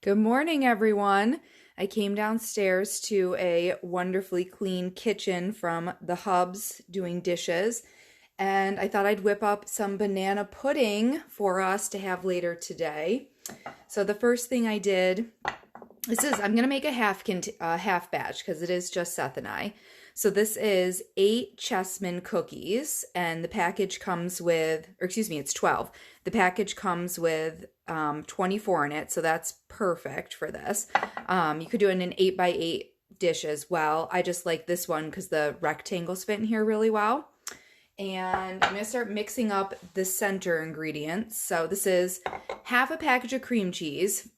Good morning, everyone. I came downstairs to a wonderfully clean kitchen from the Hubs doing dishes, and I thought I'd whip up some banana pudding for us to have later today. So the first thing I did, I'm going to make a half batch because it is just Seth and I. So this is 8 Chessman cookies, and the package comes with, it's 12. The package comes with 24 in it, so that's perfect for this. You could do it in an 8x8 dish as well. I just like this one because the rectangles fit in here really well. And I'm going to start mixing up the center ingredients. So this is half a package of cream cheese.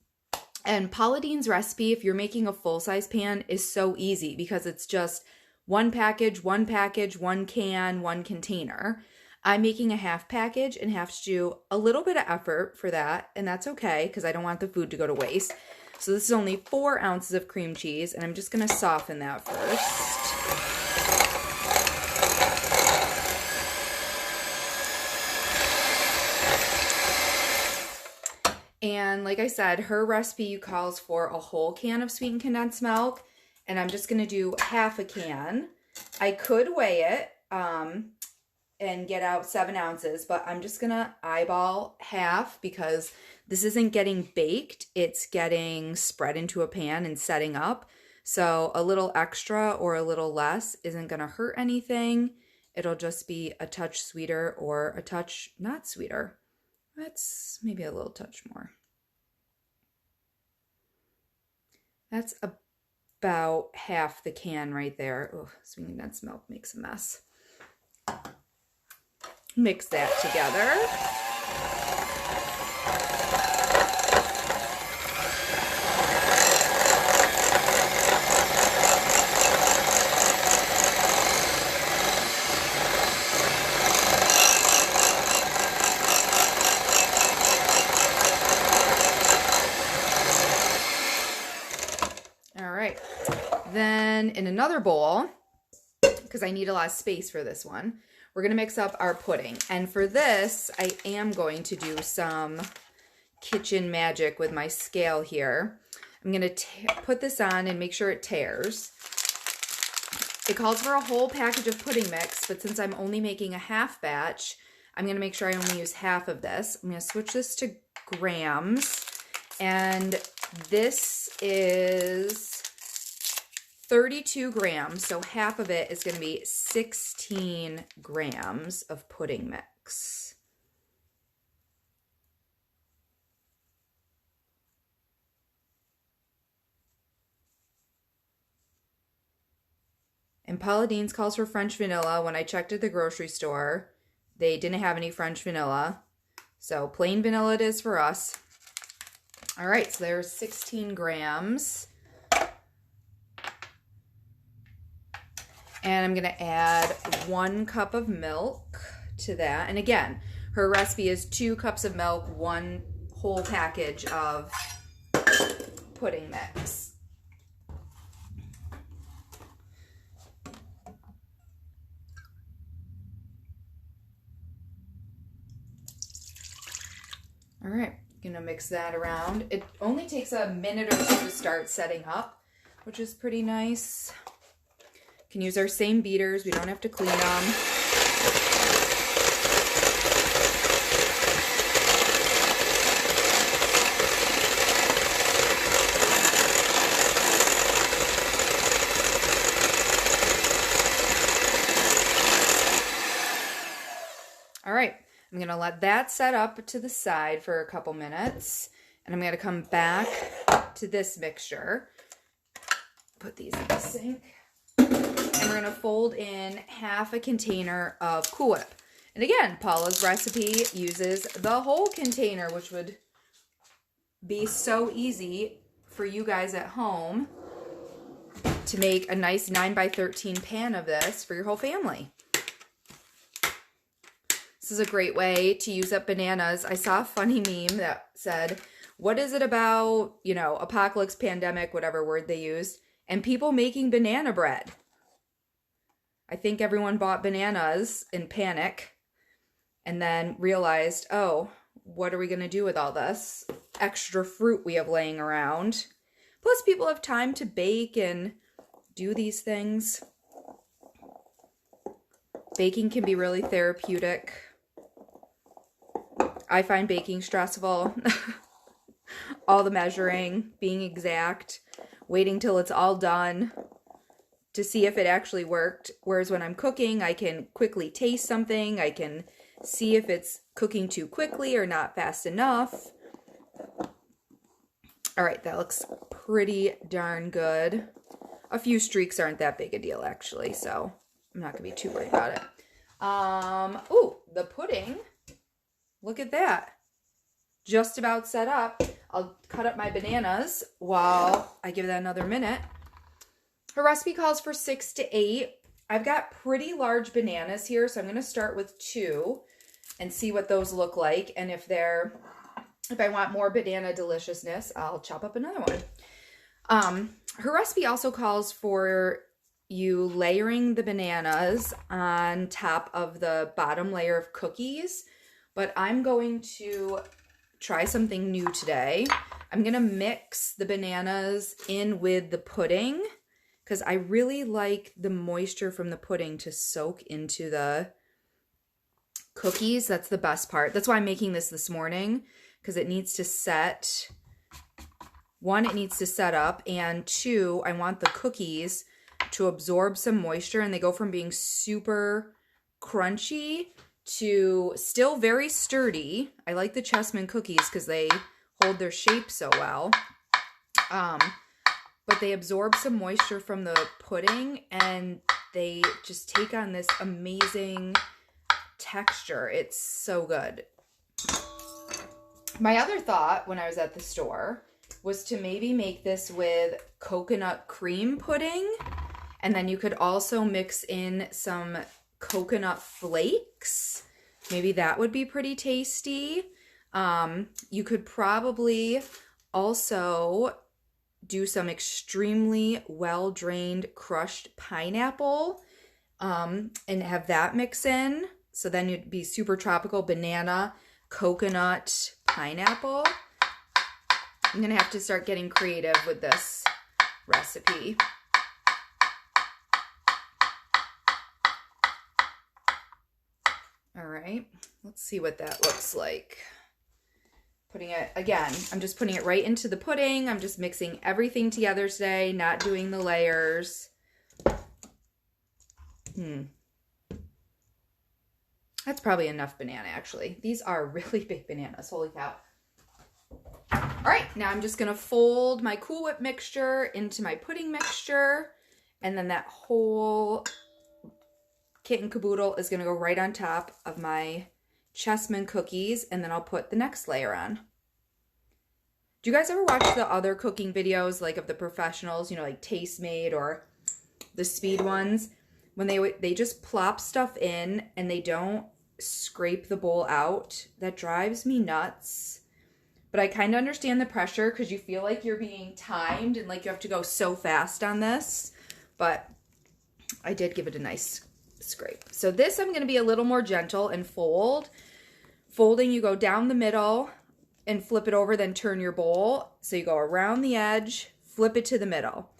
And Paula Deen's recipe, if you're making a full-size pan, is so easy because it's just one package, one can, one container. I'm making a half package and have to do a little bit of effort for that, and that's okay because I don't want the food to go to waste. So this is only 4 ounces of cream cheese, and I'm just going to soften that first. And like I said, her recipe calls for a whole can of sweetened condensed milk, and I'm just going to do half a can. I could weigh it and get out 7 ounces, but I'm just going to eyeball half because this isn't getting baked. It's getting spread into a pan and setting up. So a little extra or a little less isn't going to hurt anything. It'll just be a touch sweeter or a touch not sweeter. That's maybe a little touch more. That's about half the can right there. Oh, sweetened condensed milk makes a mess. Mix that together. All right. Then in another bowl, because I need a lot of space for this one, we're going to mix up our pudding. And for this, I am going to do some kitchen magic with my scale here. I'm going to put this on and make sure it tears. It calls for a whole package of pudding mix, but since I'm only making a half batch, I'm going to make sure I only use half of this. I'm going to switch this to grams. And this is 32 grams, so half of it is going to be 16 grams of pudding mix. And Paula Deen's calls for French vanilla. When I checked at the grocery store, they didn't have any French vanilla. So plain vanilla it is for us. All right, so there's 16 grams. And I'm going to add 1 cup of milk to that. And again, her recipe is 2 cups of milk, 1 whole package of pudding mix. All right, going to mix that around. It only takes a minute or 2 to start setting up, which is pretty nice. Can use our same beaters. We don't have to clean them. All right, I'm going to let that set up to the side for a couple minutes, and I'm going to come back to this mixture. Put these in the sink. And we're going to fold in half a container of Cool Whip. And again, Paula's recipe uses the whole container, which would be so easy for you guys at home to make a nice 9x13 pan of this for your whole family. This is a great way to use up bananas. I saw a funny meme that said, what is it about, apocalypse, pandemic, whatever word they used, and people making banana bread? I think everyone bought bananas in panic and then realized, oh, what are we going to do with all this extra fruit we have laying around? Plus, people have time to bake and do these things. Baking can be really therapeutic. I find baking stressful. All the measuring, being exact, waiting till it's all done to see if it actually worked. Whereas when I'm cooking, I can quickly taste something. I can see if it's cooking too quickly or not fast enough. All right, that looks pretty darn good. A few streaks aren't that big a deal, actually, so I'm not going to be too worried about it. Ooh, the pudding. Look at that. Just about set up. I'll cut up my bananas while I give that another minute. Her recipe calls for 6 to 8. I've got pretty large bananas here, so I'm going to start with 2 and see what those look like. And if I want more banana deliciousness, I'll chop up another one. Her recipe also calls for you layering the bananas on top of the bottom layer of cookies, but I'm going to try something new today. I'm going to mix the bananas in with the pudding because I really like the moisture from the pudding to soak into the cookies. That's the best part. That's why I'm making this morning, because it needs to set. 1, it needs to set up, and 2, I want the cookies to absorb some moisture, and they go from being super crunchy to still very sturdy. I like the Chessman cookies because they hold their shape so well. But they absorb some moisture from the pudding, and they just take on this amazing texture. It's so good. My other thought when I was at the store was to maybe make this with coconut cream pudding, and then you could also mix in some coconut flakes. Maybe that would be pretty tasty. You could probably also do some extremely well-drained crushed pineapple and have that mix in. So then you'd be super tropical banana, coconut, pineapple. I'm going to have to start getting creative with this recipe. All right, let's see what that looks like. Putting it, again, I'm just putting it right into the pudding. I'm just mixing everything together today, not doing the layers. That's probably enough banana, actually. These are really big bananas, holy cow. All right, now I'm just gonna fold my Cool Whip mixture into my pudding mixture, and then that whole kit and caboodle is gonna go right on top of my Chessman cookies, and then I'll put the next layer on. Do you guys ever watch the other cooking videos, like of the professionals, you know, like Tastemade or the speed ones, when they just plop stuff in and they don't scrape the bowl out? That drives me nuts. But I kind of understand the pressure because you feel like you're being timed and like you have to go so fast on this. But I did give it a nice scrape. So this I'm going to be a little more gentle and fold. Folding, you go down the middle and flip it over, then turn your bowl. So you go around the edge, flip it to the middle.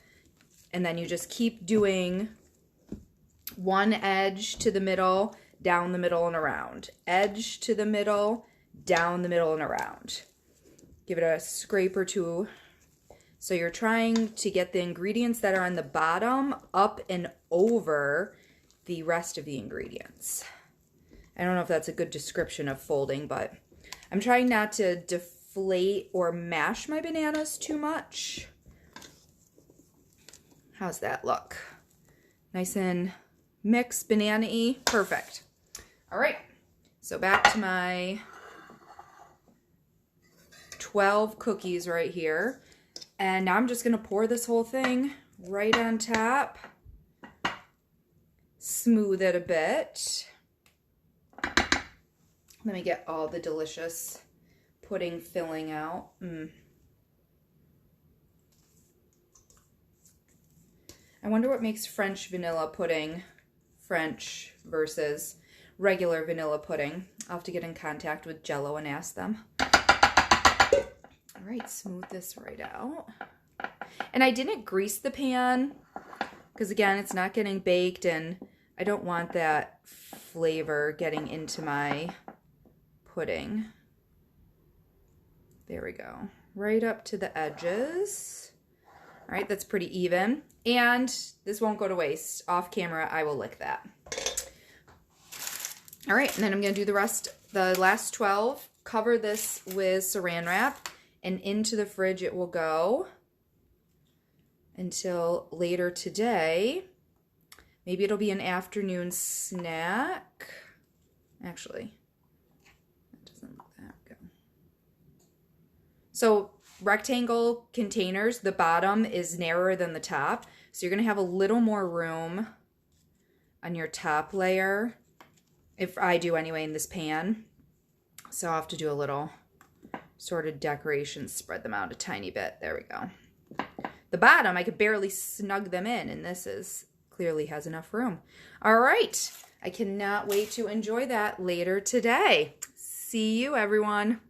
And then you just keep doing one edge to the middle, down the middle and around. Edge to the middle, down the middle and around. Give it a scrape or two. So you're trying to get the ingredients that are on the bottom up and over the rest of the ingredients. I don't know if that's a good description of folding, but I'm trying not to deflate or mash my bananas too much. How's that look? Nice and mixed, banana-y. Perfect. All right, so back to my 12 cookies right here. And now I'm just going to pour this whole thing right on top. Smooth it a bit. Let me get all the delicious pudding filling out. I wonder what makes French vanilla pudding French versus regular vanilla pudding. I'll have to get in contact with Jell-O and ask them. All right, smooth this right out. And I didn't grease the pan because, again, it's not getting baked and I don't want that flavor getting into my pudding. There we go. Right up to the edges. All right, that's pretty even. And this won't go to waste. Off camera, I will lick that. All right, and then I'm gonna do the last 12, cover this with saran wrap, and into the fridge it will go until later today. Maybe it'll be an afternoon snack. Actually, that doesn't look that good. So rectangle containers, the bottom is narrower than the top. So you're gonna have a little more room on your top layer. If I do anyway in this pan. So I'll have to do a little sort of decoration, spread them out a tiny bit. There we go. The bottom, I could barely snug them in, and this is clearly has enough room. All right, I cannot wait to enjoy that later today. See you, everyone.